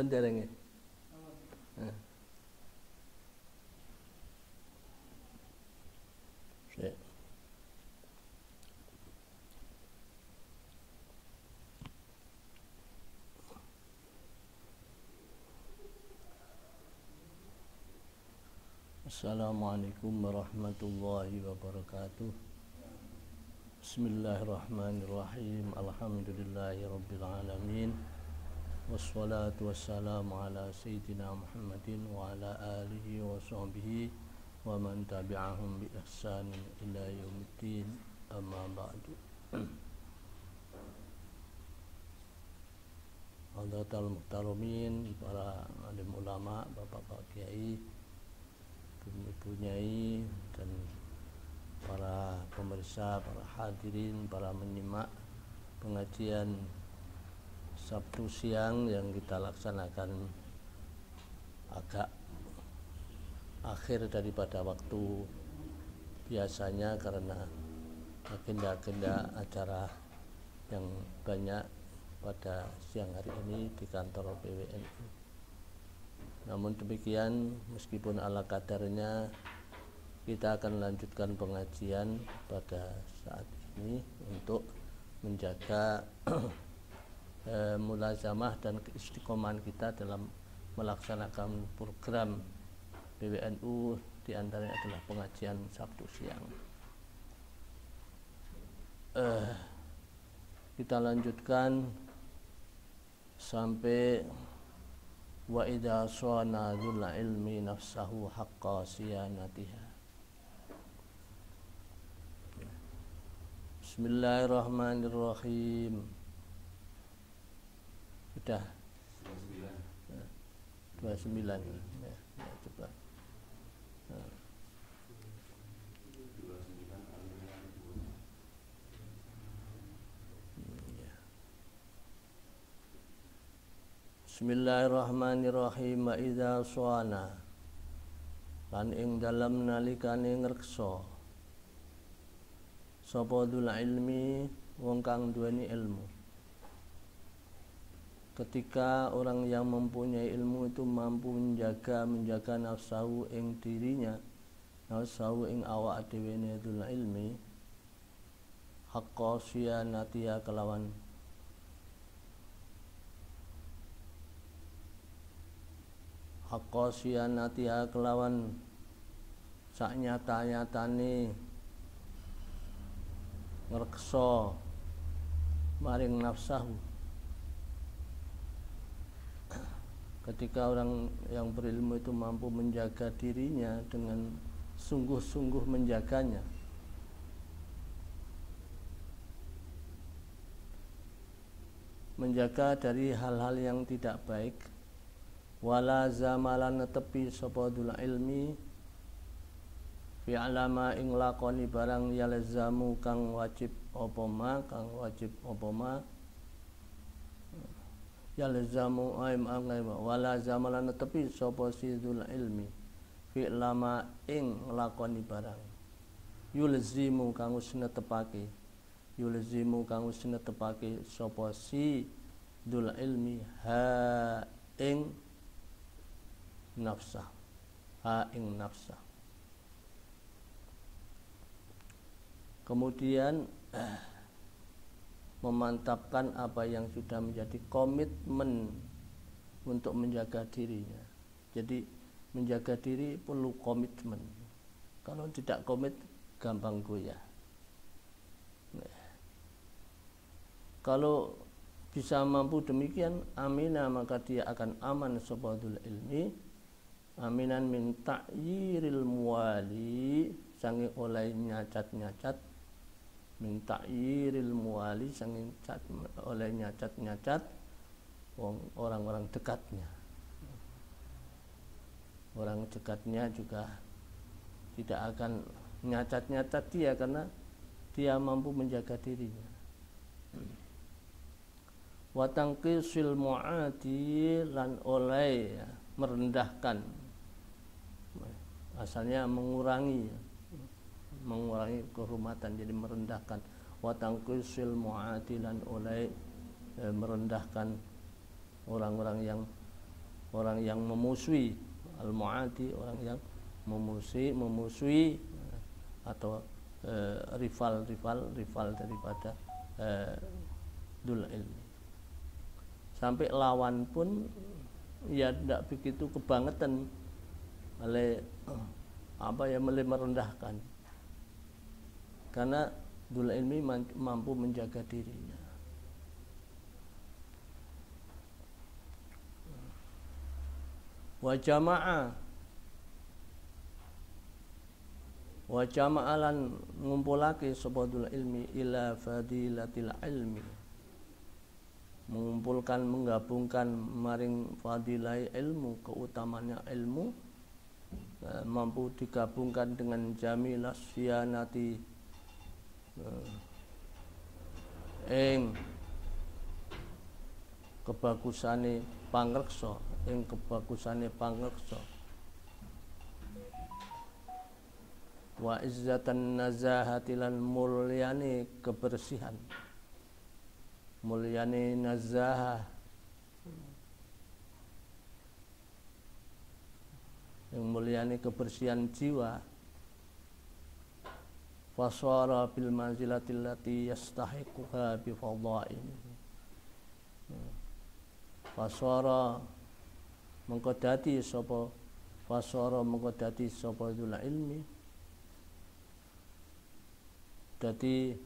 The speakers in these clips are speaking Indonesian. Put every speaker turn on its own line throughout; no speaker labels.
Sampun dereng. Assalamualaikum warahmatullahi wabarakatuh. Bismillahirrahmanirrahim. Alhamdulillahi rabbil alamin. Wassalatu wassalamu ala sayyidina Muhammadin wa ala alihi wa sahbihi wa man tabi'ahum bi ihsanin ila yaumiddin. Amma ba'du. Hadirin muhtaramin, para alim ulama, bapak-bapak kiai, ibu nyai, dan para pemirsa, para hadirin, para menyimak pengajian Sabtu siang yang kita laksanakan agak akhir daripada waktu biasanya karena agenda-agenda acara yang banyak pada siang hari ini di kantor PWNU. Namun demikian, meskipun ala kadarnya, kita akan lanjutkan pengajian pada saat ini untuk menjaga mulazamah dan keistiqomahan kita dalam melaksanakan program PWNU, diantaranya adalah pengajian Sabtu siang. Kita lanjutkan sampai wa idza shana dzul ilmi nafsahu haqqa siyanatiha. Bismillahirrahmanirrahim. Sudah 29 ya, coba. Bismillahirrahmanirrahim. Wa idza shana, lan ing dalem nalikane ngreksa sapa dzul ilmi, wong kang duweni ilmu. Ketika orang yang mempunyai ilmu itu mampu menjaga nafsahu ing dirinya, nafsahu ing awak dhewe dzul ilmi, haqqa siyanatiha kelawan haqqa siyanatiha kelawan sak nyata-nyatane ngreksa maring nafsahu. Ketika orang yang berilmu itu mampu menjaga dirinya dengan sungguh-sungguh menjaganya, menjaga dari hal-hal yang tidak baik, wala zamalan netepi sapa dzul ilmi fi alama ing lakoni barang yalzamu kang wajib apa ma yalzamu aim wala zamalan netepi sapa si dzul ilmi fi alama ing lakoni barang yulzimu kang wis netepake sapa si dzul ilmi ha ing nafsah, kemudian memantapkan apa yang sudah menjadi komitmen untuk menjaga dirinya. Jadi menjaga diri perlu komitmen. Kalau tidak komit gampang goyah. Kalau bisa mampu demikian, amina, maka dia akan aman sapa dzul ilmi, aminan min ta'yiril muwali, sange oleh nyacat-nyacat, min ta'yiril muwali, sange oleh nyacat-nyacat orang-orang dekatnya. Orang dekatnya juga tidak akan nyacat-nyacat dia karena dia mampu menjaga dirinya. Watangqisil mu'ati, lan oleh merendahkan, asalnya mengurangi kehormatan, jadi merendahkan. Watangqisil mu'ati, lan oleh merendahkan orang-orang yang orang yang memusuhi, al-mu'adi, orang yang memusuhi atau rival daripada dul ilmi. Sampai lawan pun ya tidak begitu kebangetan oleh merendahkan, karena dul ilmi mampu menjaga dirinya. Wa jama'a lan ngumpulake sapa dul ilmi ila fadilatil ilmi, menggabungkan maring fadilah ilmu, keutamanya ilmu, mampu digabungkan dengan jamilas siyanati kebagusane pangreksa, wa izzatan nazahati lan mulyane kebersihan, mulyane nazahah, yang mulyane kebersihan jiwa. Fasara bil manzilati allati yastahiquha bi fadha'ilihi. Fasara mengko dadi sapa dzul ilmi, dadi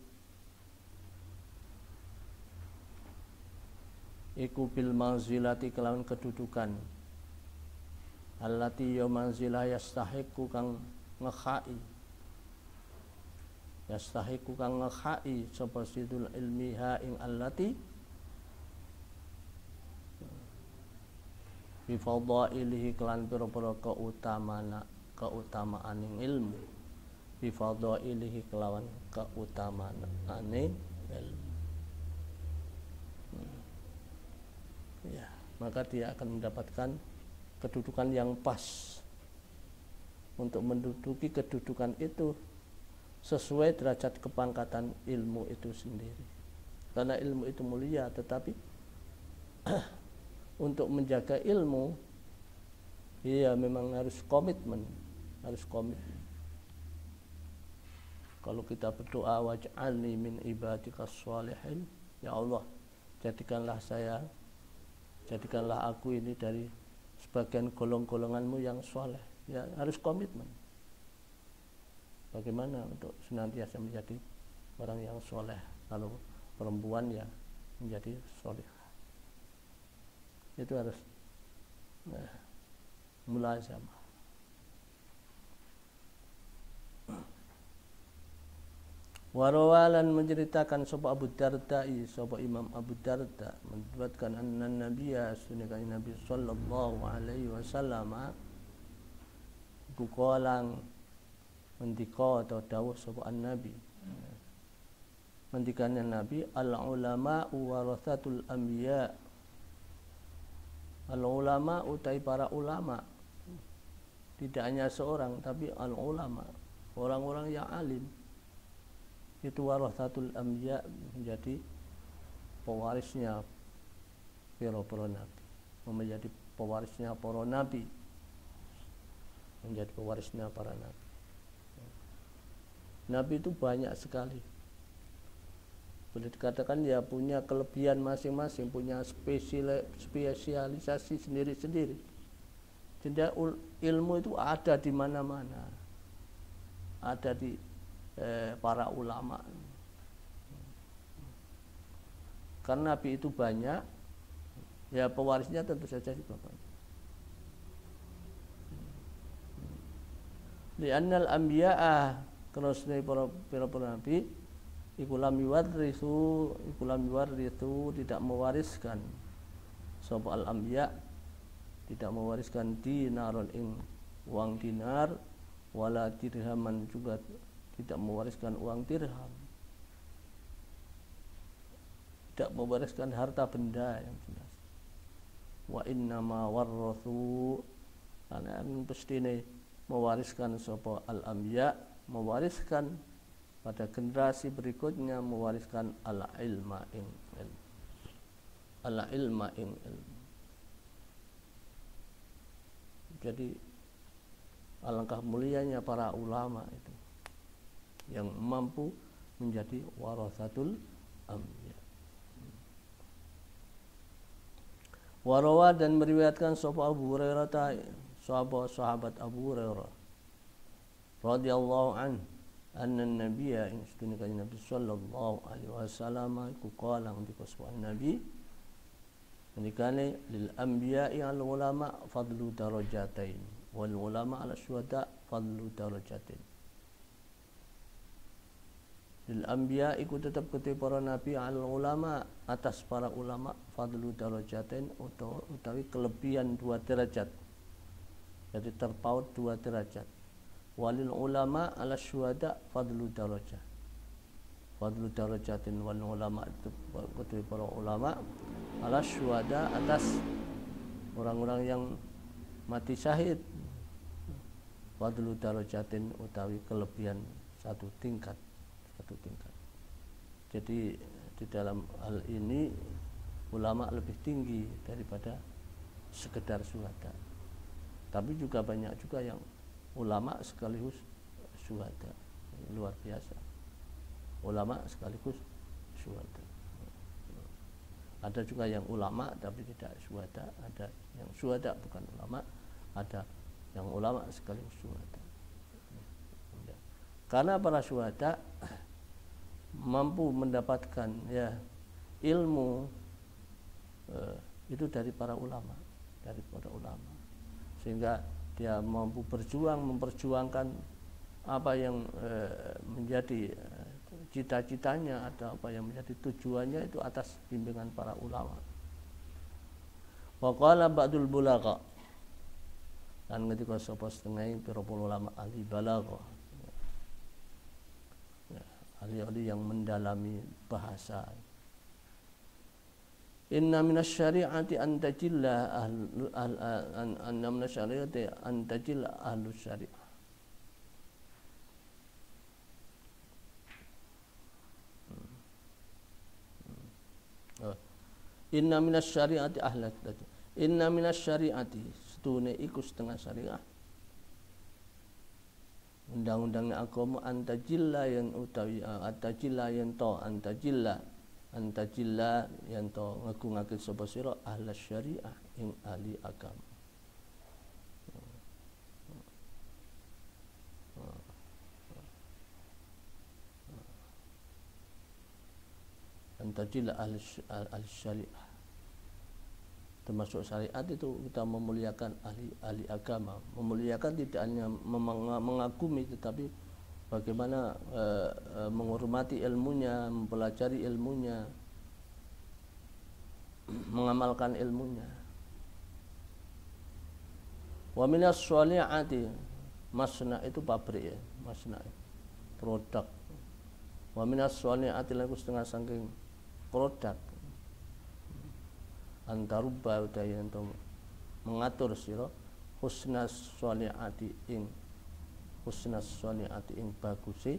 iku bil manzilati kelawan kedudukan allati ya manzilah yastahiqu kang ngekhai sapa sidul ilmi ha ing allati bi fadhailihi kelan pira-pira keutamaane ilmu, bi fadhailihi kelawan keutamaane ilmu. Ya, maka dia akan mendapatkan kedudukan yang pas untuk menduduki kedudukan itu sesuai derajat kepangkatan ilmu itu sendiri. Karena ilmu itu mulia, tetapi untuk menjaga ilmu, iya memang harus komitmen. Kalau kita berdoa, waj'alni min ibadikas sholihin, ya Allah, jadikanlah aku ini dari sebagian golonganmu yang soleh. Ya harus komitmen. Bagaimana untuk senantiasa menjadi orang yang soleh, kalau perempuan ya menjadi solehah, itu harus mulazamah. Warawalan menceritakan sapa Abu Darda, sapa Imam Abu Darda mendapatkan anna Nabiya sunnakan Nabi sallallahu alaihi wasallam kukolang mendika atau dawuh sapa Nabi, mendikane Nabi, al ulama warathatul anbiya. Al ulama utai para ulama, tidak hanya seorang tapi al ulama, orang-orang yang alim, itu warathatul anbiya, menjadi pewarisnya para nabi, menjadi pewarisnya para nabi, menjadi pewarisnya para nabi. Nabi itu banyak sekali, boleh dikatakan ya punya kelebihan masing-masing, punya spesialisasi sendiri-sendiri. Jadi ilmu itu ada di mana-mana, ada di para ulama. Karena Nabi itu banyak, ya pewarisnya tentu saja juga banyak. Li'annal anbiya'a, karena para nabi iku lam yuwarrithu tidak mewariskan sapa al anbiya, tidak mewariskan dinaron ing uang dinar, wala dirhaman, juga tidak mewariskan uang dirham, tidak mewariskan harta benda yang jelas. Wa innama warrathu, karena pestine mewariskan sapa al anbiya, mewariskan pada generasi berikutnya, mewariskan al ilma ing ilmu. Jadi alangkah mulianya para ulama itu yang mampu menjadi warasatul anbiya. Warawa dan meriwayatkan Abu Hurairah, sahabat Abu Hurairah radhiyallahu an, anna nabiyya instuna Nabi sallallahu alaihi wasallam iku qala ngendika Nabi menikane lil anbiya'i al ulama fadlu darajatain wal ulama ala syuhada fadlu darajatin. Lil anbiya iku tetap kete para nabi al ulama atas para ulama fadlu darajatin utawi kelebihan 2 derajat. Jadi terpaut 2 derajat. Walil ulama ala syuhada fadlu darajah. Fadlu darajatin wal ulama itu kete para ulama ala syuhada atas orang-orang yang mati syahid. Fadlu darajatin utawi kelebihan 1 tingkat. Jadi di dalam hal ini ulama lebih tinggi daripada sekedar syuhada. Tapi juga banyak juga yang ulama sekaligus syuhada, luar biasa. Ulama sekaligus syuhada. Ada juga yang ulama tapi tidak syuhada, ada yang syuhada bukan ulama, ada yang ulama sekaligus syuhada. Karena para syuhada mampu mendapatkan ilmu itu dari para ulama, sehingga dia mampu memperjuangkan apa yang menjadi cita-citanya atau apa yang menjadi tujuannya itu atas bimbingan para ulama. Wa qala ba'dul bulagha, dan ketika sapa setengah para ulama ahli balaghah, ahli-ahli yang mendalami bahasa. Inna minas syari'ati an tajilla anna minas syari'ati an tajilla ahlu syari'ah. Inna minas syari'ati ahlat. Inna minas syari'ati setune iku setengah syariah. Undang-undangnya agama antajilla yang utawi antajilla yang to antajilla yang to ngaku-ngaku sapa sira ahli syariah ing ahli agama. Antajilla ahli syariah, termasuk syariat itu kita memuliakan ahli agama. Memuliakan tidak hanya mengagumi, tetapi bagaimana menghormati ilmunya, mempelajari ilmunya, mengamalkan ilmunya. Wa minas sholi'ati, masna itu pabrik ya, masna produk. Wa minas sholi'ati laku setengah saking produk. Antarubba utawi ento mengatur sira husnas sholi'ati ing bagusi,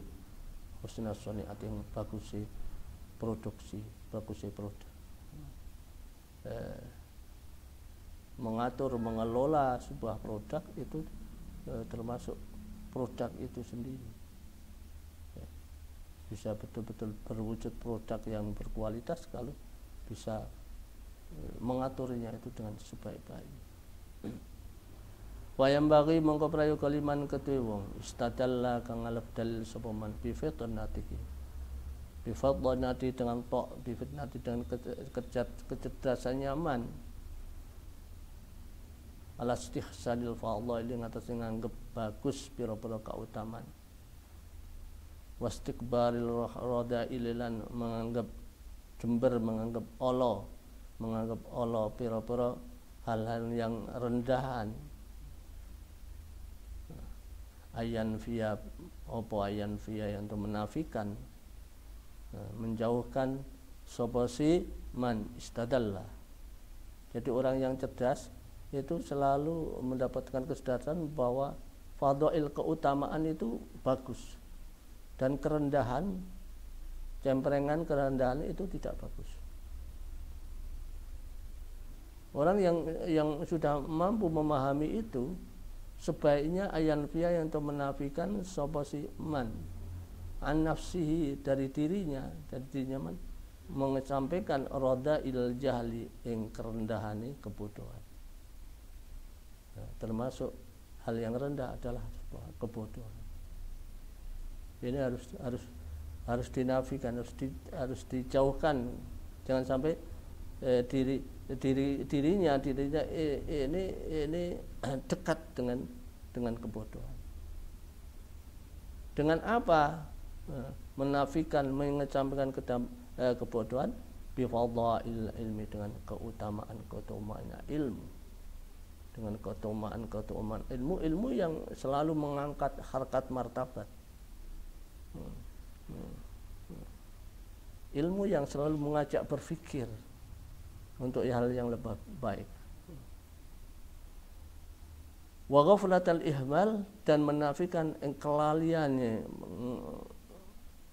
husnas sholi'ati ing bagusi produksi, bagusi produk. Mengatur, mengelola sebuah produk itu termasuk produk itu sendiri. Bisa betul-betul berwujud produk yang berkualitas kalau bisa mengaturnya itu dengan sebaik-baiknya. Wa yang bagi mongko prayoga liman kedue wong istadalla kang ngalep dalil sapa man bi fitnatihi. Bi fadlanati dengan tok, bi fitnati dengan kecerdasannya man. Ala istihsanil fadl ing atas nganggep bagus pira-pira kautamaan. Wastikbaril radail lan menganggap jember, menganggap Allah pira-pira hal-hal yang rendahan. Ayan via yang itu menafikan, menjauhkan sapa si man istadallah. Jadi orang yang cerdas itu selalu mendapatkan kesadaran bahwa fadhail keutamaan itu bagus, dan kerendahan, cemprengan kerendahan itu tidak bagus. Orang yang sudah mampu memahami itu, sebaiknya ayan fiya yang untuk menafikan sapa si man an nafsihi dari dirinya man mengesampaikan roda il jahli ing kerendahane kebodohan. Nah, termasuk hal yang rendah adalah kebodohan. Ini harus dinafikan, harus dijauhkan. Jangan sampai dirinya ini dekat dengan kebodohan. Dengan apa? Menafikan, mengesampingkan kebodohan bifadhail ilmi, dengan keutamaan ilmu, dengan keutamaan ilmu yang selalu mengangkat harkat martabat, ilmu yang selalu mengajak berpikir untuk hal yang lebih baik. Wa ghaflatal ihmal, dan menafikan kelalaiannya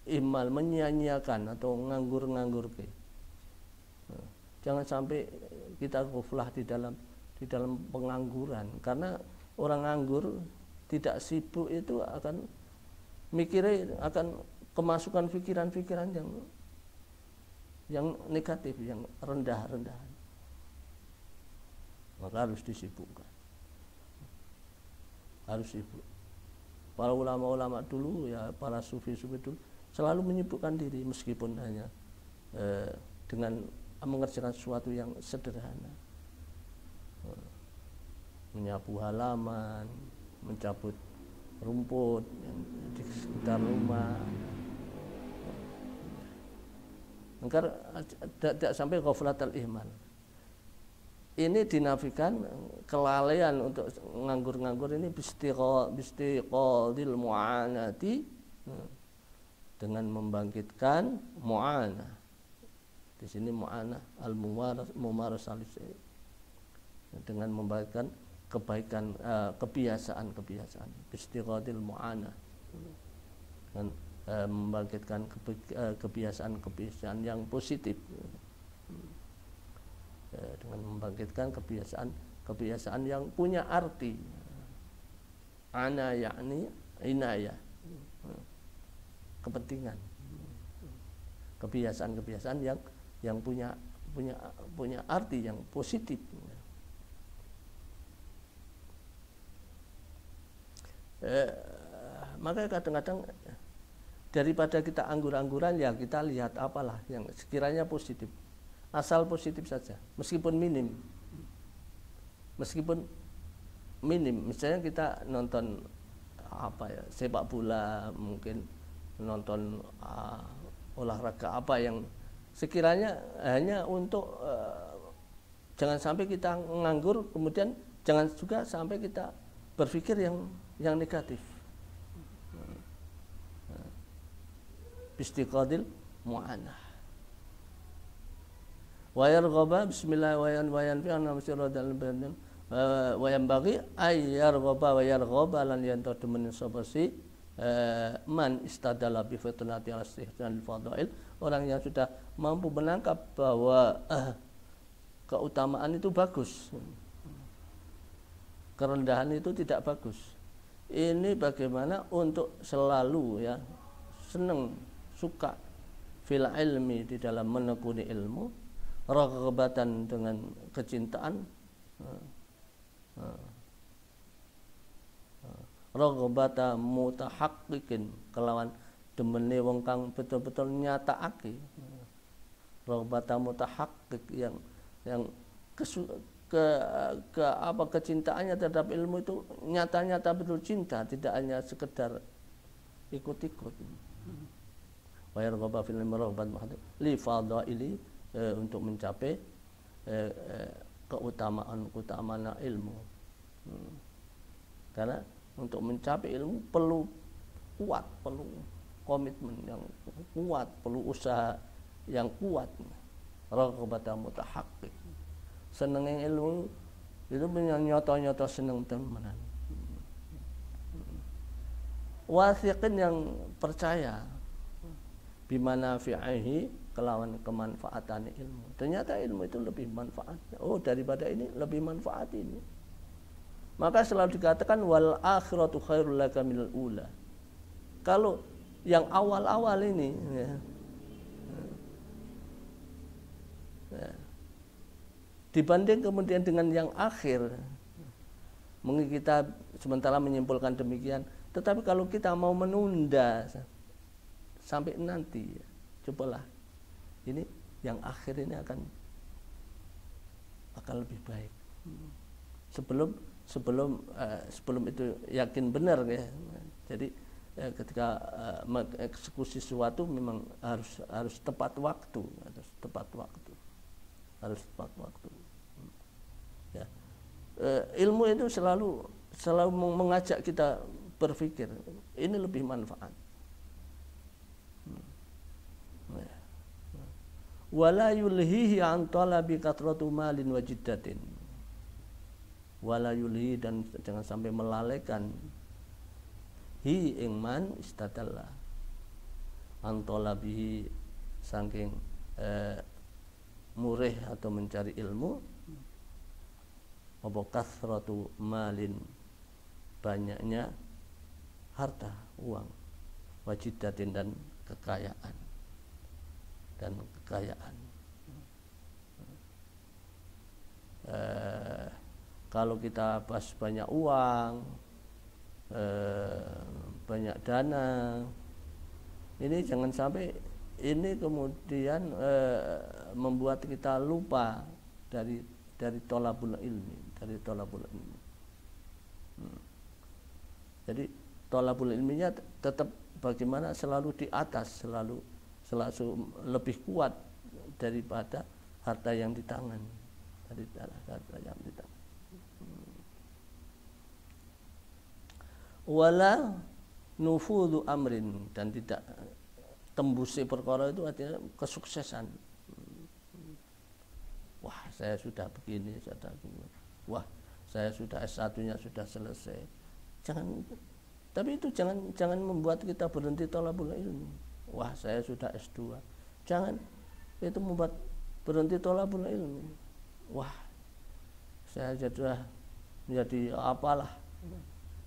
ihmal, menyia-nyiakan atau nganggur ke. Jangan sampai kita ghaflah di dalam pengangguran, karena orang nganggur tidak sibuk itu akan mikirnya, akan kemasukan pikiran-pikiran yang negatif, yang rendah-rendahan. Maka harus disibukkan, harus sibuk. Para ulama-ulama dulu, ya para sufi-sufi dulu selalu menyibukkan diri meskipun hanya dengan mengerjakan sesuatu yang sederhana, menyapu halaman, mencabut rumput yang di sekitar rumah, agar tidak sampai ghaflatul ihmal. Ini dinafikan kelalaian untuk nganggur-nganggur ini bistiqadil mu'anati, dengan membangkitkan mu'anah. Di sini mu'anah al-mumarasah, dengan membangkitkan kebaikan, kebiasaan bistiqadil mu'anah, dengan membangkitkan kebiasaan yang positif, dengan membangkitkan kebiasaan yang punya arti. Ana yakni inayah, kepentingan, kebiasaan yang punya arti yang positif. Maka kadang-kadang daripada kita anggur-angguran, ya kita lihat apalah yang sekiranya positif, asal positif saja, meskipun minim. Misalnya kita nonton sepak bola, mungkin nonton olahraga apa yang sekiranya hanya untuk jangan sampai kita nganggur, kemudian jangan juga sampai kita berpikir yang negatif. Istiqadil mu'anah. Wa yarghaba bismillah wa yanfi anna musyradalan badan wa yanbaghi ay yarghaba wa yarghaba lan yantadu min sabasi man istadala bi fitnati al-istihsan al-fadail, orang yang sudah mampu menangkap bahwa keutamaan itu bagus, kerendahan itu tidak bagus. Ini bagaimana untuk selalu ya senang, suka fil ilmi, di dalam menekuni ilmu, raghbatan dengan kecintaan, raghbata mutahaqqiqin, kelawan demene wong kang betul-betul nyatakake, raghbata mutahaqqiq yang kecintaannya terhadap ilmu itu nyata-nyata betul cinta, tidak hanya sekedar ikut-ikut. Wa yarghaba fil marhabat mahdi li fadaili, untuk mencapai keutamaan ilmu. Karena untuk mencapai ilmu perlu kuat, perlu komitmen yang kuat, perlu usaha yang kuat. Raghbatan mutahaqqiq, seneng ilmu itu nyata-nyata seneng temenan. Wasiqin, yang percaya, bimana fi'ahi, kelawan kemanfaatan ilmu. Ternyata ilmu itu lebih manfaat. Oh, daripada ini lebih manfaat ini. Maka selalu dikatakan wal akhiratu khairul laka minal ula. Kalau yang awal-awal ini dibanding kemudian dengan yang akhir, mungkin kita sementara menyimpulkan demikian. Tetapi kalau kita mau menunda sampai nanti, cobalah ini yang akhir ini akan lebih baik. Sebelum itu yakin benar ya. Jadi ketika mengeksekusi sesuatu memang harus tepat waktu, harus tepat waktu. Ya. Ilmu itu selalu mengajak kita berpikir ini lebih manfaat. Ya. Wala yulhihi an talabi katratu malin wa jiddatin. Wala yulhi, dan jangan sampai melalaikan hi ingman istadallah antolabihi saking murih atau mencari ilmu, apa kathratu malin banyaknya harta uang, wajidatin dan kekayaan kalau kita pas banyak uang, banyak dana, ini jangan sampai ini kemudian membuat kita lupa dari thalabul ilmi, Jadi thalabul ilminya tetap bagaimana selalu di atas, selalu lebih kuat daripada harta yang di tangan, Wala nufudhu amrin, dan tidak tembusi perkara itu artinya kesuksesan. Wah, saya sudah begini, wah, saya sudah S1-nya sudah selesai. Tapi itu jangan membuat kita berhenti thalabul ilmi. Wah, saya sudah S2. Jangan itu membuat berhenti thalabul ilmi. Wah, saya sudah menjadi apalah,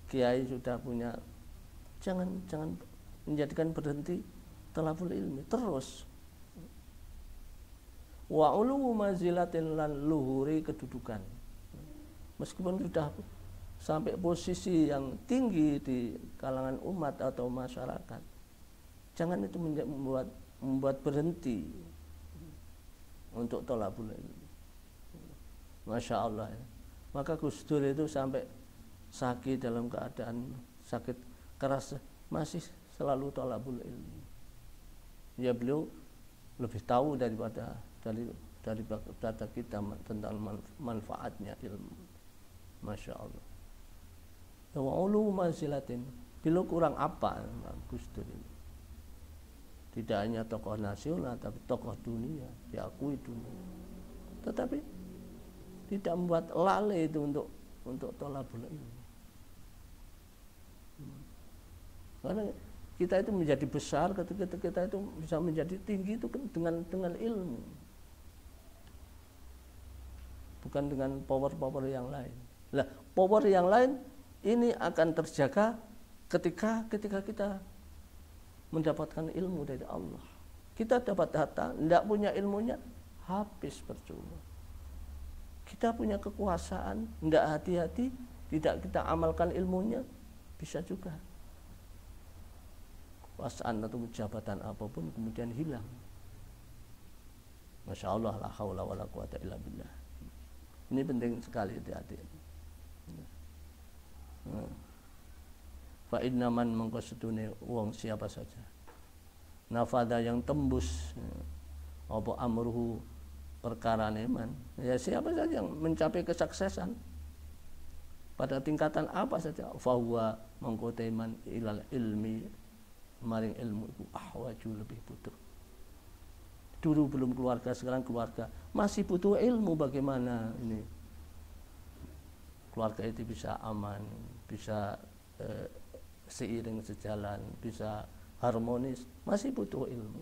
kiai sudah punya. Jangan menjadikan berhenti thalabul ilmi, terus. Wa ulu manzilatin lan luhuri kedudukan. Meskipun sudah sampai posisi yang tinggi di kalangan umat atau masyarakat, jangan itu membuat berhenti untuk thalabul ilmi. Masya Allah ya. Maka Gus Dur itu sampai sakit, dalam keadaan sakit keras, masih selalu thalabul ilmi. Ya, beliau lebih tahu daripada kita tentang manfaatnya ilmu. Masya Allah. Wa ulu manzilatin, beliau kurang apa Gus Dur ini? Tidak hanya tokoh nasional, tapi tokoh dunia, diakui dunia. Tetapi tidak membuat lalai itu untuk thalabul ilmi. Karena kita itu menjadi besar ketika kita itu bisa menjadi tinggi itu dengan ilmu, bukan dengan power yang lain. Lah, power yang lain ini akan terjaga ketika kita mendapatkan ilmu dari Allah. Kita dapat harta, tidak punya ilmunya, habis percuma. Kita punya kekuasaan, tidak hati-hati, tidak kita amalkan ilmunya, bisa juga kekuasaan atau jabatan apapun kemudian hilang. Masya Allah, la haula wa la quwata illa billah. Ini penting sekali hati-hati. Fa inna man mengkosetune wong siapa saja nafada yang tembus apa amruhu perkara neman, ya siapa saja yang mencapai kesuksesan pada tingkatan apa saja, fahuwa mengkotaiman ilal ilmi, maring ilmu itu ahwaju, lebih butuh. Dulu belum keluarga, sekarang keluarga masih butuh ilmu, bagaimana ini keluarga itu bisa aman, bisa seiring sejalan, bisa harmonis, masih butuh ilmu.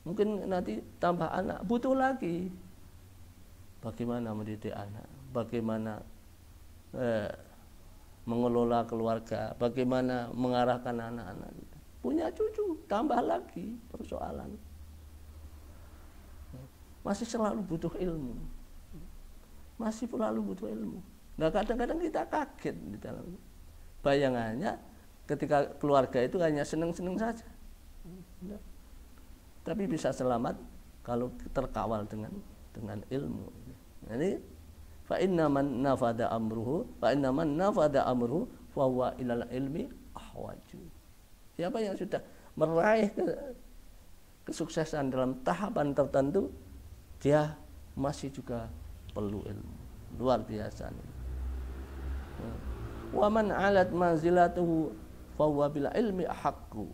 Mungkin nanti tambah anak, butuh lagi. Bagaimana mendidik anak, bagaimana mengelola keluarga, bagaimana mengarahkan anak-anak. Punya cucu, tambah lagi persoalan. Masih selalu butuh ilmu. Masih selalu butuh ilmu. Nah, kadang-kadang kita kaget di dalam bayangannya ketika keluarga itu hanya seneng-seneng saja. Tapi bisa selamat kalau terkawal dengan ilmu. Jadi fa inna man nafada amruhu fa huwa ilal ilmi ahwaju. Siapa yang sudah meraih kesuksesan dalam tahapan tertentu, dia masih juga perlu ilmu. Luar biasa nih. Wa man alat manzilatuhu fa huwa bil ilmi ahaqqu.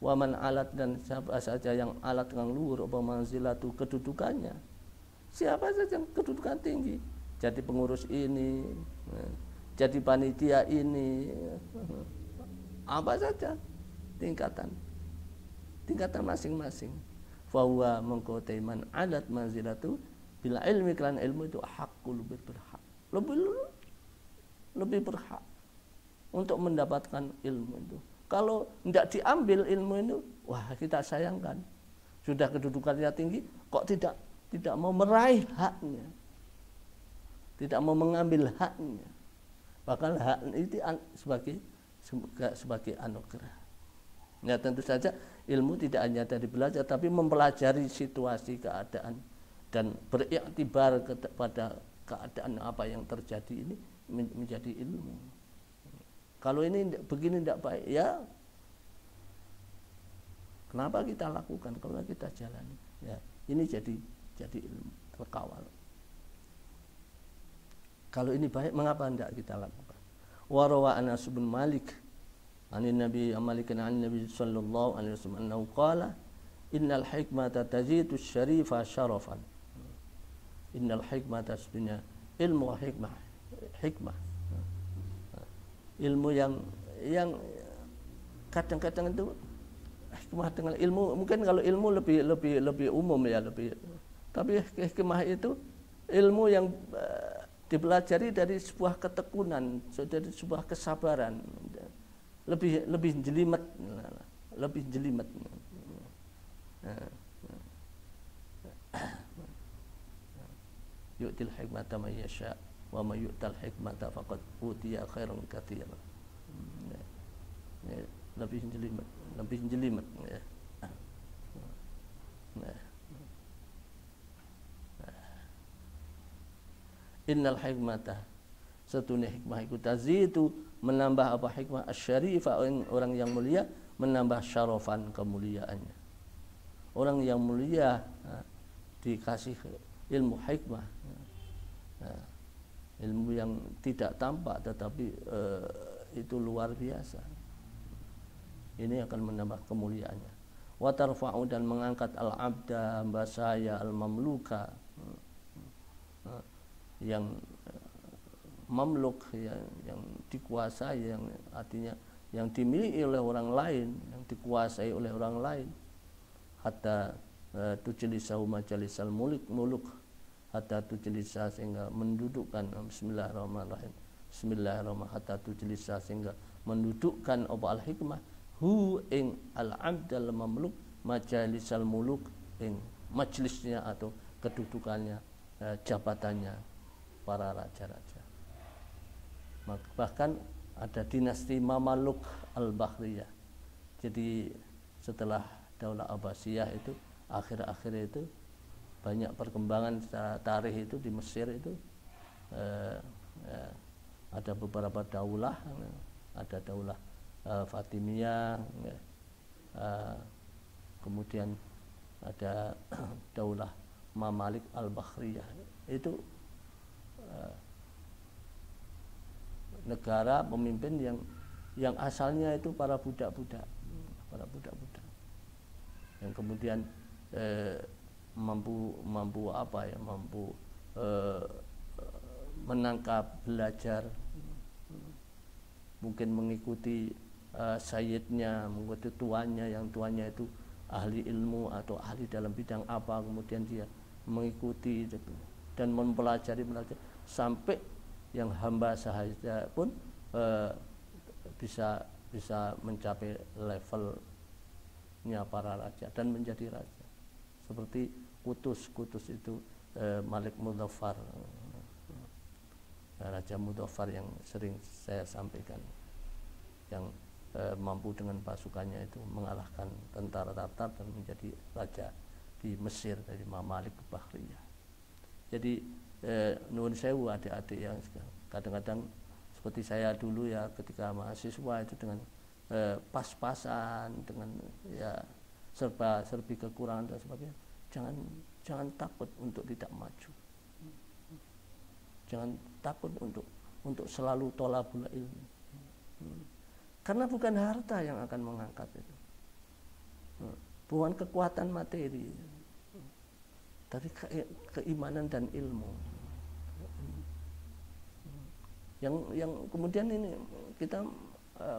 Wa man alat, dan siapa saja yang alat dengan luhur apa manzilatu kedudukannya. Siapa saja yang kedudukan tinggi, jadi pengurus ini, jadi panitia ini, apa saja tingkatan masing-masing. Fahuwa mengkotai man adat manzilatu bila ilmi, kelan ilmu itu hakku, lebih berhak, lebih berhak untuk mendapatkan ilmu itu. Kalau tidak diambil ilmu itu, wah, kita sayangkan. Sudah kedudukannya tinggi, kok tidak mau meraih haknya, tidak mau mengambil haknya. Bahkan hak itu sebagai anugerah. Ya, tentu saja ilmu tidak hanya dari belajar, tapi mempelajari situasi keadaan dan beriktibar kepada keadaan apa yang terjadi ini menjadi ilmu. Kalau ini begini tidak baik, ya kenapa kita lakukan, kalau kita jalani, ya ini jadi ilmu terkawal. Kalau ini baik, mengapa tidak kita lakukan? Warawa Anas bin Malik anin Nabi Malikan an Nabi sallallahu alaihi wasallam annahu qala innal hikmata tazidu syarifa syarafan. Innal hikmata, sebenarnya ilmu hikmah ilmu yang kadang-kadang itu hikmah dengan ilmu, mungkin kalau ilmu lebih umum ya, tapi hikmah itu ilmu yang dipelajari dari sebuah ketekunan, dari sebuah kesabaran, lebih jelimet. Yu'til hikmata man yasha wa may yu'tal hikmata faqad utiya khairan katsiran. Lebih jelimet ya. Innal hikmata, satunya hikmah itu tazidu, menambah apa hikmah asyarifah, orang yang mulia, menambah syarafan, kemuliaannya. Orang yang mulia dikasih ilmu hikmah, ilmu yang tidak tampak tetapi itu luar biasa. Ini akan menambah kemuliaannya. Wa tarfa'u, dan mengangkat al-abda, hamba saya, al-mamluka, yang mamluk, yang dikuasai, yang artinya yang dimiliki oleh orang lain, yang dikuasai oleh orang lain. Hatta tujlisahu majalisal muluk, hatta tujlisa, sehingga mendudukkan, bismillahirrahmanirrahim, hatta tujlisa, sehingga mendudukkan apa al-hikmah hu ing al-abdal mamluk majalisal muluk, ing majlisnya atau kedudukannya, jabatannya para raja-raja. Bahkan ada dinasti Mamaluk al-Bahriyah. Jadi setelah Daulah Abbasiyah itu, akhir-akhir itu banyak perkembangan secara tarikh itu di Mesir itu, ada beberapa daulah, ada daulah Fatimiyah, kemudian ada daulah Mamalik al-Bahriyah. Itu negara pemimpin yang asalnya itu para budak-budak, yang kemudian mampu menangkap, belajar, mungkin mengikuti sayyidnya, mengikuti tuannya, yang tuannya itu ahli ilmu atau ahli dalam bidang apa, kemudian dia mengikuti dan mempelajari sampai yang hamba sahaja pun bisa mencapai levelnya para raja dan menjadi raja. Seperti Kutus itu Malik Muzaffar, Raja Muzaffar yang sering saya sampaikan, yang mampu dengan pasukannya itu mengalahkan tentara Tatar dan menjadi raja di Mesir dari Mamalik Bahriyah. Jadi nuwun sewu adik-adik yang kadang-kadang seperti saya dulu ya ketika mahasiswa itu dengan pas-pasan, dengan ya serba-serbi kekurangan dan sebagainya. Jangan takut untuk tidak maju. Jangan takut untuk selalu thalabul ilmi. Karena bukan harta yang akan mengangkat itu. Bukan kekuatan materi. Tapi keimanan dan ilmu. Yang kemudian ini kita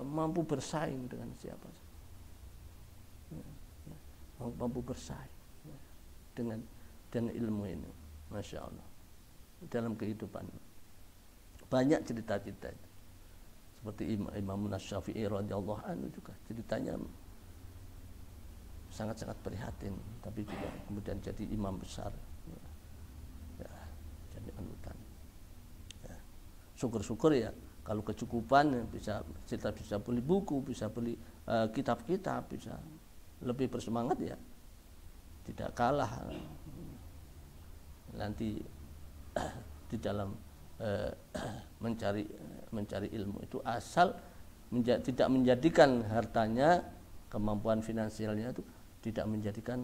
mampu bersaing dengan siapa? Mampu bersaing dengan ilmu ini, masya Allah. Dalam kehidupan banyak cerita-cerita seperti Imam Syafi'i radhiyallahu anhu juga ceritanya sangat-sangat prihatin, tapi juga kemudian jadi imam besar, ya, jadi anutan. Ya. Syukur-syukur ya kalau kecukupan kita bisa beli buku, bisa beli kitab-kitab, bisa lebih bersemangat ya. Tidak kalah nanti di dalam mencari ilmu itu, asal tidak menjadikan hartanya, kemampuan finansialnya itu tidak menjadikan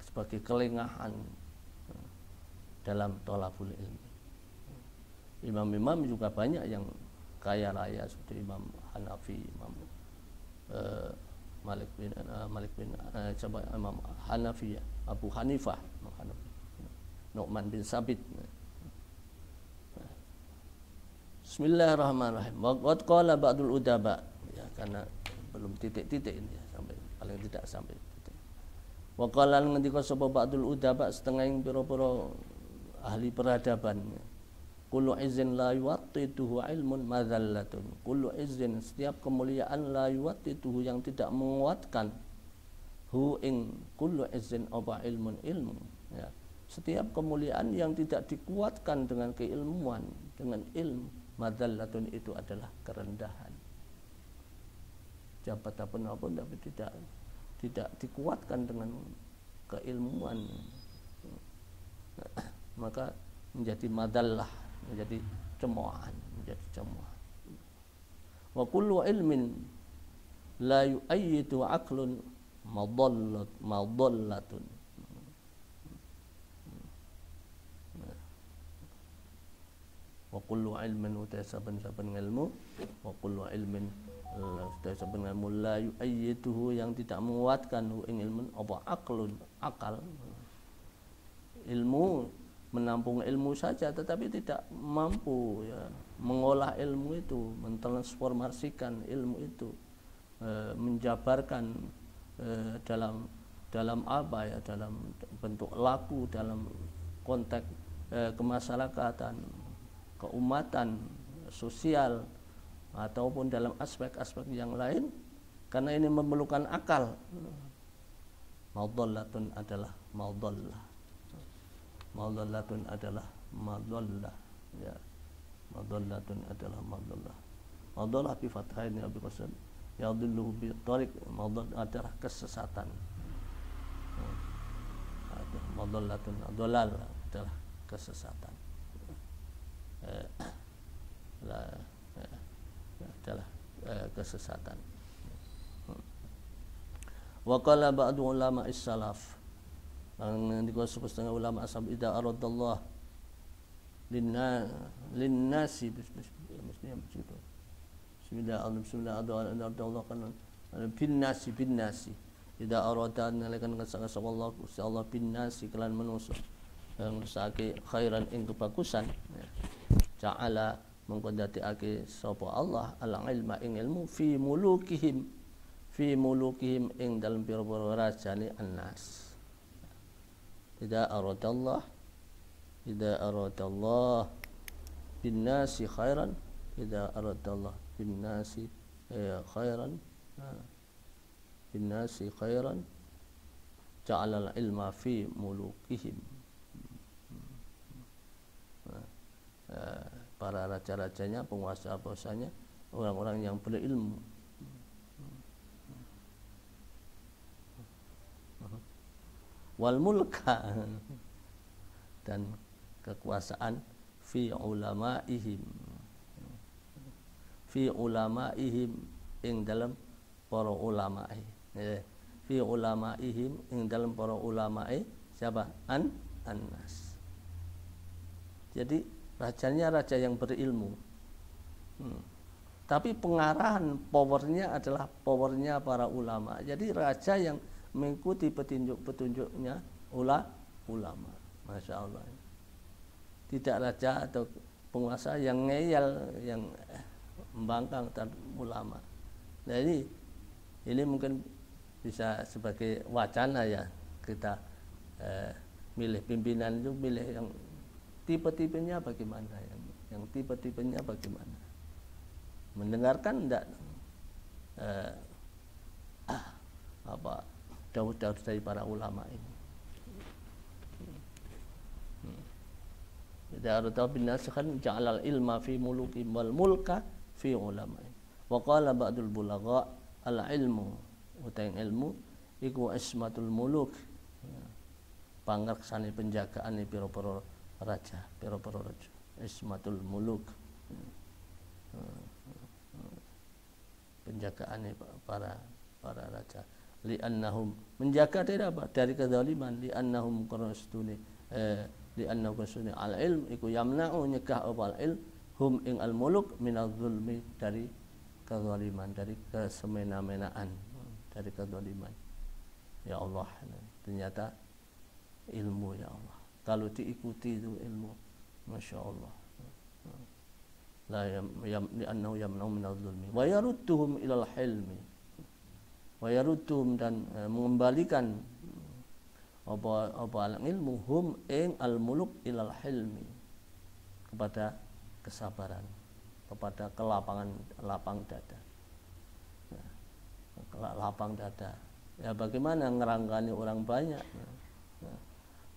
sebagai kelengahan dalam thalabul ilmi. Imam-imam juga banyak yang kaya raya seperti Imam Hanafi, Imam Imam Hanafi, Abu Hanifah, Nu'man bin Sabit. Bismillahirrahmanirrahim. Waqad qala ba'dul udaba, ya, karena belum titik-titik ini ya, sampai paling tidak sampai titik. Wa qala ngendika sapa ba'dul udaba, setengah yang pira-pira ahli peradaban. Kullu izzin la yuwattituhu ilmun madhallatun. Kullu izzin, setiap kemuliaan, la yuwattituhu, yang tidak menguatkan, hu ing kullu izzin apa ilmun, ilmu, ya. Setiap kemuliaan yang tidak dikuatkan dengan keilmuan, dengan ilmu, madhallatun, itu adalah kerendahan. Jabatan apapun tapi tidak dikuatkan dengan keilmuan, maka menjadi madallah, menjadi cemoohan, Wa kullu ilmin la yu'ayyidu aqlun madallatun. Wa kullu ilmin saben-saben ilmu, wa kullu ilmin saben ilmu la yu'ayyiduhu, yang tidak menguatkan hu ing ilmun apa aqlun, akal. Ilmu menampung ilmu saja tetapi tidak mampu ya mengolah ilmu itu, mentransformasikan ilmu itu, menjabarkan dalam apa ya, dalam bentuk laku, dalam konteks kemasyarakatan, keumatan, sosial, ataupun dalam aspek-aspek yang lain, karena ini memerlukan akal. Madallatun adalah madallah. Madallatun adalah madallah, ya. Madallatun adalah madallah. Madallah bi fathaini abi qasad yadullu bi tariq, madallah adalah kesesatan. Madallatun adalal adalah kesesatan. Adalah kesesatan. Wa qala ba'du ulama as-salaf, dikatakan setengah ulama asal, idza aradallah linnasi mestinya begitu. Bismillah kan bin nasi idza arada nalakan kasaka Allah Gusti Allah bin nasi kelan manusa yang ngrasake khairan ing kebagusan, ja'ala mengko ndadekake sapa Allah al ilma ing ilmu fi mulukihim ing dalem pira-pira rajane annas. Idza aradallah binnasi khairan idza aradallah binnasi khairan binnasi khairan ja'alal ilma fi mulukihim. Para raja-rajanya, penguasa-penguasanya, orang-orang yang berilmu. Wal mulka, dan kekuasaan fi ulamaihim, fi ulamaihim ing dalam para ulamae, fi ulamaihim ing dalam para ulamae siapa? An-nas. Jadi rajanya raja yang berilmu, tapi pengarahan powernya adalah powernya para ulama. Jadi raja yang mengikuti petunjuk-petunjuknya ulama. Masya Allah. Tidak raja atau penguasa yang ngeyel, yang membangkang terhadap ulama. Jadi ini mungkin bisa sebagai wacana ya, kita milih pimpinan itu milih yang tipe-tipenya bagaimana, yang tipe-tipenya bagaimana. Mendengarkan enggak daud-daud dari para ulama ini. Idza bin nas kan ja'alal ilma fi muluki wal mulka fi ulama. Wa qala ba'dul bulagha al ilmu utaing ilmu iku ismatul muluk. Pangreksane penjagaane pira-pira raja, pira-pira raja. Ismatul muluk. Penjagaane para raja. Li'annahum, menjaga dari apa? Dari kezaliman. Li'annahum qarastuni li'annahu qasuni al-ilm iku yamna'u nyegah apa al-ilm hum ing al-muluk minal zulmi, dari kezaliman, dari kesemena-menaan, dari kezaliman. Ya Allah, ternyata ilmu ya Allah. Kalau diikuti itu ilmu, Masya Allah. La li'annahu yamna'u minal zulmi wa yarudduhum ilal hilmi. Wa yarudduhum, dan mengembalikan apa al-ilmu hum ing al-muluk ilal hilmi, kepada kesabaran, kepada lapang dada. Lapang dada. Ya bagaimana ngerangkani orang banyak,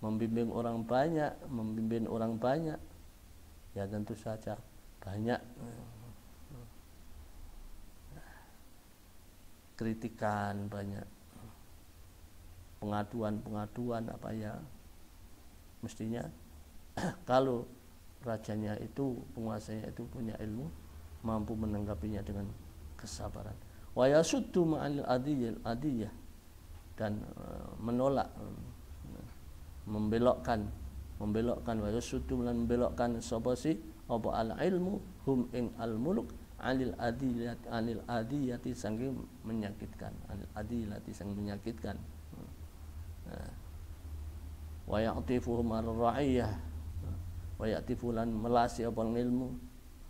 membimbing orang banyak, membimbing orang banyak. Ya tentu saja banyak kritikan, banyak pengaduan apa ya, mestinya kalau rajanya itu, penguasanya itu punya ilmu, mampu menanggapinya dengan kesabaran. Wa yasuddu ma'al adiyah, dan menolak, membelokkan wa yasuddu, lan membelokkan sapa si apa al ilmu hum ing al muluk anil adiyati saking menyakitkan, anil adilati saking menyakitkan. Wa ya'tifuhum ar-ra'iyah, wa ya'tifulan melasi apa ilmu,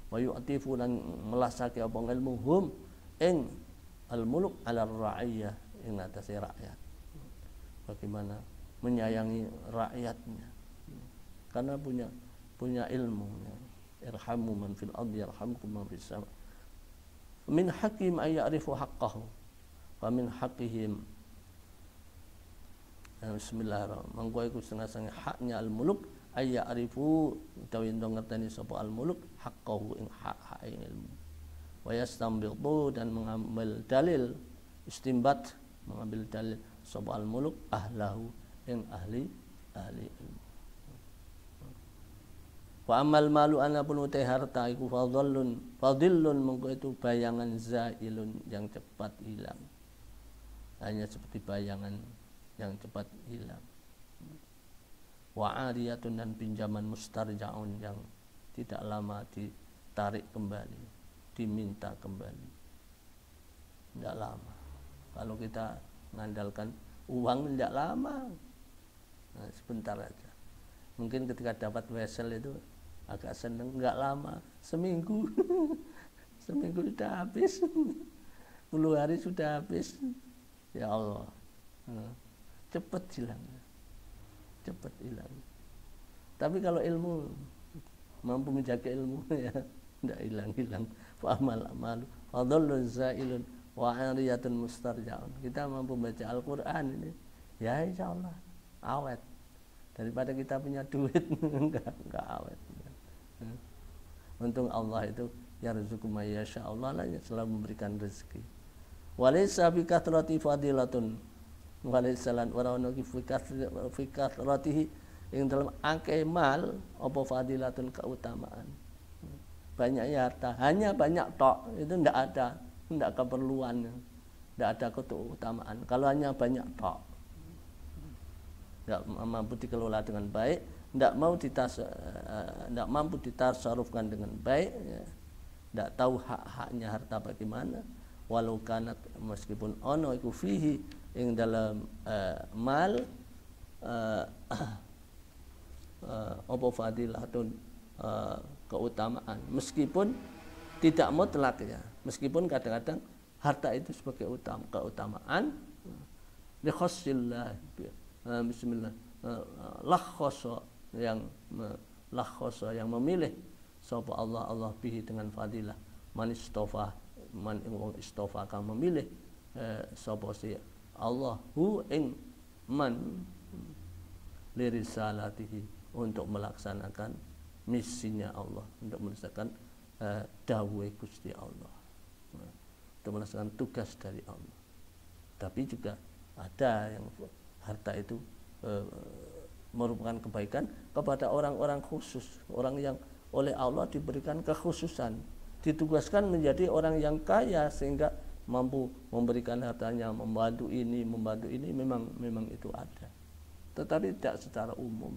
wa yu'tifulan melasake apa ilmu hum ing al-muluk ala ar-ra'iyah, ing atase rakyat. Bagaimana menyayangi rakyatnya, karena punya ilmu. Irhamu man fil ardi yarhamkum man fis sama. Min haqqihim ay ya'rifu haqqahu wa min haqqihim, bismillahirrahmanirrahim, mangko iku setengah-setengah haknya al-muluk ay ya'rifu, utawi ento ngerteni sapa al-muluk haqqahu ing hak ilmu. Wa yastanbitu, dan mengambil dalil istimbat, mengambil dalil sapa al-muluk ahlahu ing ahli ilmu. Wa amal malu anapun utai harta iku fadillun mengko itu bayangan zailun yang cepat hilang, hanya seperti bayangan yang cepat hilang. Wa ariyatun, dan pinjaman mustarja'un yang tidak lama ditarik kembali, diminta kembali, tidak lama. Kalau kita mengandalkan uang tidak lama, nah, sebentar aja. Mungkin ketika dapat wesel itu agak seneng, nggak lama, seminggu seminggu sudah habis, 10 hari sudah habis. Ya Allah, cepat hilang. Tapi kalau ilmu mampu menjaga ilmu ya tidak hilang-hilang. Fa amal amalu fadhallun zailun wa ariyatun mustarjaun. Kita mampu baca Al-Qur'an ini ya insyaallah awet daripada kita punya duit enggak awet. Untung Allah itu yarzuqu may yasha, Allah lah yang selalu memberikan rezeki. Walaysa bi kathrati fadilatun walaysa lan ora ono fi kathratihi ing dalam akeh mal apa fadilatun keutamaan. Banyaknya harta hanya banyak tok itu ndak keperluan, ndak ada keutamaan. Kalau hanya banyak tok ndak mampu dikelola dengan baik, ndak mampu ditasarufkan dengan baik, ya. Ndak tahu hak-haknya harta bagaimana, walau kanat meskipun ono iku fihi ing dalam mal apa fadilatun keutamaan, meskipun tidak mutlak ya, meskipun kadang-kadang harta itu sebagai keutamaan li khassillah bismillah lakhasa yang memilih sapa Allah bihi dengan fadilah man istofa kang memilih sapa si Allah hu ing man lirisalatihi untuk melaksanakan misinya Allah, untuk melaksanakan dawuh Gusti Allah, untuk melaksanakan tugas dari Allah. Tapi juga ada yang harta itu merupakan kebaikan kepada orang-orang khusus, orang yang oleh Allah diberikan kekhususan, ditugaskan menjadi orang yang kaya sehingga mampu memberikan hartanya, membantu ini memang itu ada, tetapi tidak secara umum,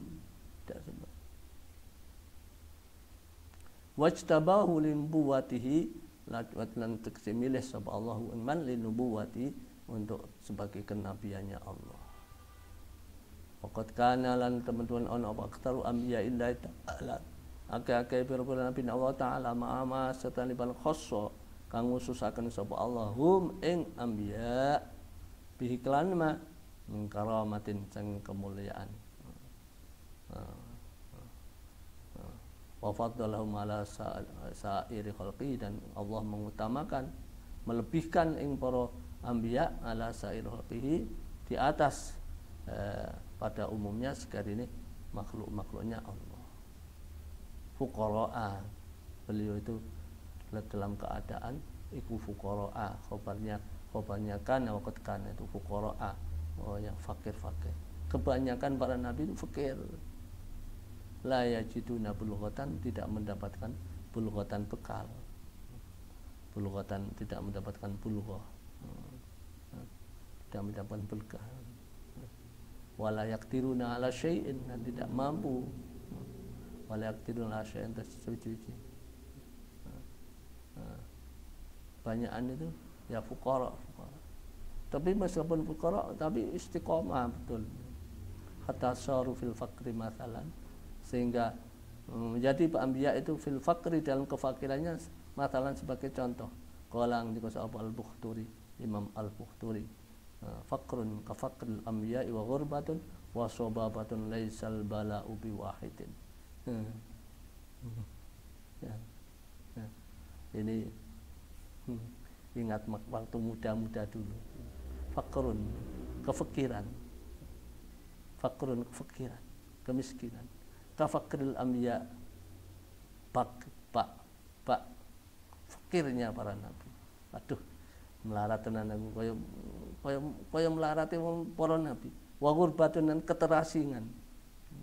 tidak semua. Wajtabahu limbuwatihi lan teksimilih sapa Allahu man linubuwati untuk sebagai kenabiannya Allah. Waqad kana lan teman-teman ana apa aktaru anbiya illahi ta'ala akeh-akeh pira-pira nabi Allah taala ma'ama setanipun khassa kang ngususaken sapa Allahum ing anbiya bihi kelan ma min karamatin sang kemuliaan. Wa faddalahum ala sa'iri khalqi, dan Allah mengutamakan, melebihkan ing para anbiya ala sa'iri khalqihi di atas pada umumnya sekali ini makhluk-makhluknya Allah. Fuqara'a, beliau itu dalam keadaan iku fuqara'a, khobarnya kana waqad kana itu fuqara'a, yang fakir-fakir. Kebanyakan para nabi itu fakir. La yajiduna bulughatan, tidak mendapatkan bulughatan bekal. Bulughatan tidak mendapatkan bulughah. Tidak mendapatkan bekal. Wala yaqdiruna ala syai'in, dan tidak mampu. Wala yaqdiruna ala syai'in tersuci. Banyakan itu ya fuqara. Tapi meskipun fuqara tapi istiqomah betul. Hatta saru fil faqri masalan, sehingga menjadi anbiya itu fil faqri, dalam kefakirannya masalan sebagai contoh. Qala dikos al-Bukhturi, Imam al-Bukhturi, faqrun ka faqril anbiya wa ghurbatun wa sababatun laisal bala'u bi wahidin. Ini ingat waktu muda-muda dulu. Faqrun, kefakiran. Faqrun, kefakiran, kemiskinan. Kafakril anbiya, pak fakirnya para nabi. Aduh, melarat tenan aku kaya melarati para nabi. Wa ghurbatun, dan keterasingan.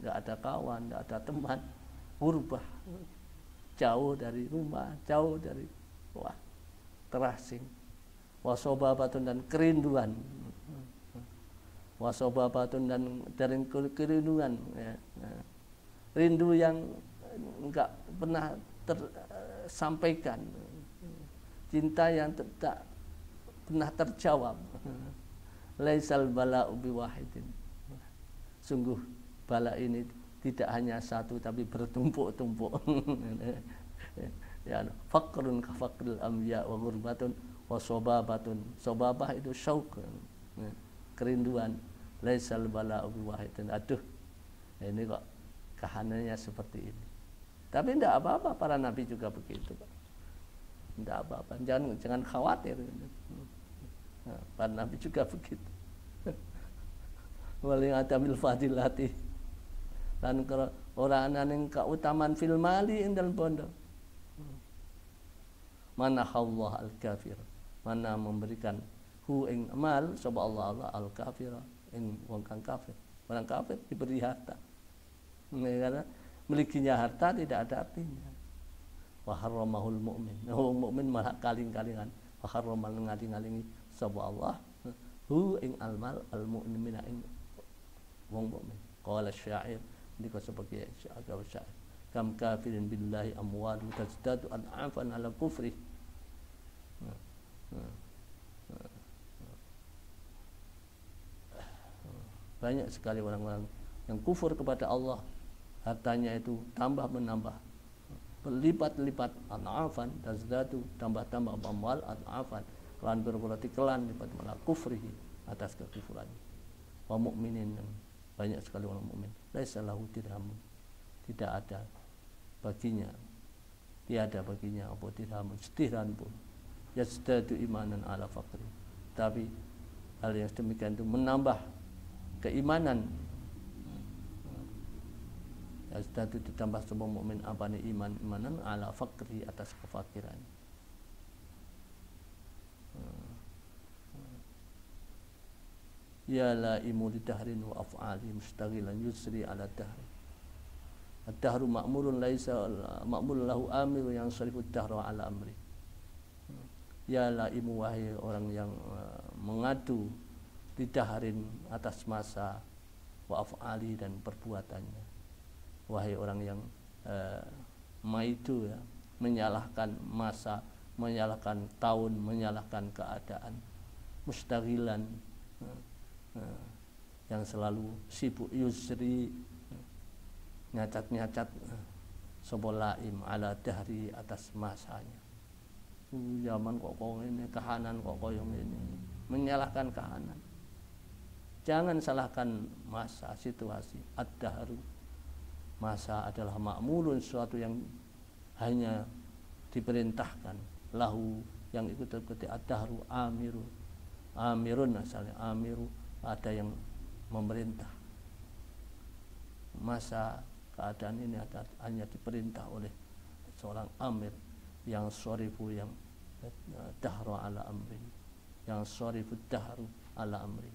Enggak ada kawan, enggak ada teman. Gurbah, jauh dari rumah, jauh dari terasing. Wa sobabatun, dan kerinduan. Wa sobabatun, dan dari kerinduan, ya. Rindu yang enggak pernah tersampaikan, cinta yang tak pernah terjawab. Laisal bala'u biwahidin, sungguh bala ini tidak hanya satu tapi bertumpuk-tumpuk. Ya, faqrun ka faqril anbiya wa ghurbatun wa sobabatun. Sobabah itu syauq, kerinduan. Laisal bala'u biwahidin. Aduh, ini kok kahanannya seperti ini. Tapi tidak apa-apa, para nabi juga begitu, Pak. Tidak apa-apa, jangan khawatir. Nah, para nabi juga begitu. Waling adamil fadilati lan ora ananing kautaman fil mali ing dalem bondo. Mana Allah al kafir, mana memberikan hu ing amal sapa Allah al kafir ing wong kang kafir. Orang kafir diberi harta. Karena milikinya harta tidak ada artinya. Wa harramahul mu'min. Wong mukmin malah kaling-kalingan. Wa harramal ngali-ngalingi sapa Allah hu ing almal al mu'minina ing wong mukmin. Qala syair dika sebagai syair. Kam kafirin billahi amwal tazdadu an'afan ala kufri. Banyak sekali orang-orang yang kufur kepada Allah, hartanya itu tambah menambah, berlipat-lipat, an'afan tazdadu, tambah-tambah amwal an'afan, kelan berarti kelan lipat malah kufrihi, atas kekufurannya. Wa mu'minin, banyak sekali orang mukmin, laisa lahu dirhamun, tidak ada baginya, tiada baginya apa dirhamun, setiran pun, yazdadu imanan ala faqri, tapi hal yang demikian itu menambah keimanan. Yazdadu ditambah semua mukmin apa nih imanan ala faqri, atas kefakiran. Ya laimu lidahrin wa af'ali mustaghilan yusri ala dahri. Ad-dahru ma'murun laisa ma'mul lahu amiru yang syarifud dahru ala amri. Ya laimu, wahai orang yang mengadu lidahrin atas masa, wa af'ali dan perbuatannya. Wahai orang yang maidu ya, menyalahkan masa, menyalahkan tahun, menyalahkan keadaan, mustaghilan, yang selalu sibuk yusri, nyacat-nyacat sebolaim ala dahri, atas masanya. Zaman kok ini, kahanan kok koyong ini, menyalahkan kahanan. Jangan salahkan masa, situasi. Ad-dahru, masa adalah ma'mulun, sesuatu yang hanya diperintahkan. Lahu, yang ikut terkuti ad-dahru amiru, amirun asalnya, amiru, ada yang memerintah. Masa keadaan ini hanya diperintah oleh seorang amir yang syarifu, yang dahru ala amri, yang syarifu dahru ala amri.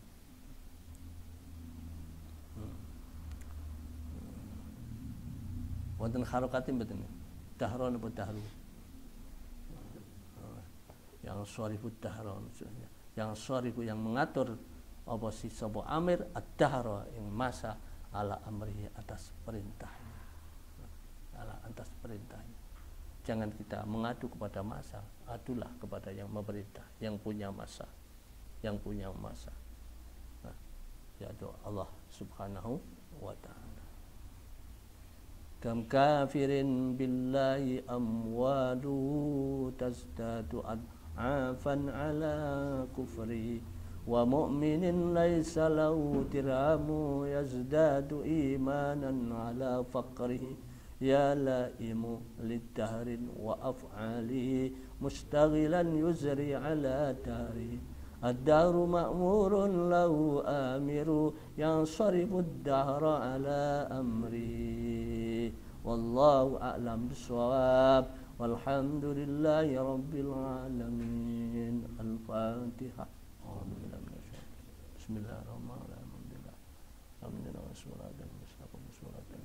Wonten harokatin betul nih, dahron apa dahru, yang syarifu dahron, yang syarifu, yang mengatur apa si sapa amir ad-dahra, yang masa ala amri, atas perintahnya, atas perintahnya. Jangan kita mengadu kepada masa, adulah kepada yang memerintah, yang punya masa, yang punya masa. Nah, yaitu Allah Subhanahu wa ta'ala. Kam kafirin billahi amwaluhu tazdadu ad'afan ala kufri, wa mu'minin laisa lahu dirhamu yazdadu imanan ala faqrihi. Ya laimu lidahrin wa af'alihi mustaghilan yuzri ala dahrihi. Ad-dahru ma'murun lahu amiru yang syarifu ad-dahra ala amri. Wallahu a'lam bissawab. Walhamdulillahi rabbil alamin. Al-Fatihah. Bismillahirrahmanirrahim. Alhamdulillah wassalatu wassalamu ala amin.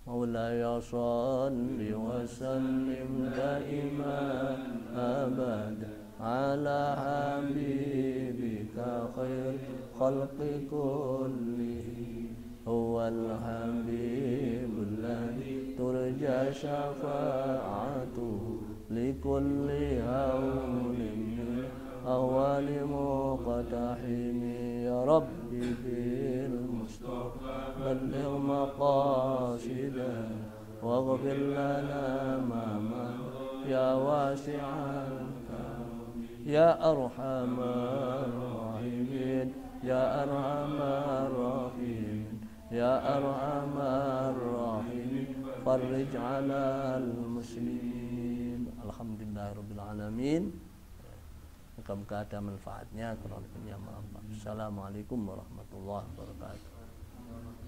Maulaya salli wa sallim daiman abada ala habibika khair khalqi kullihi. Huwal habibul ladzi turja syafa'atuhu likulli hawlin min awali muqtahimi. Ya Rabbi bil Mustafa balligh maqasidana waghfir lana ma ya wasi'al karam ya arhamar rahimin ya arhamar rahimin, ya arhamar rahimin, farij 'alal muslimin. Alhamdulillahirabbil alamin. Mudah-mudahan ada manfaatnya. Assalamualaikum warahmatullahi wabarakatuh.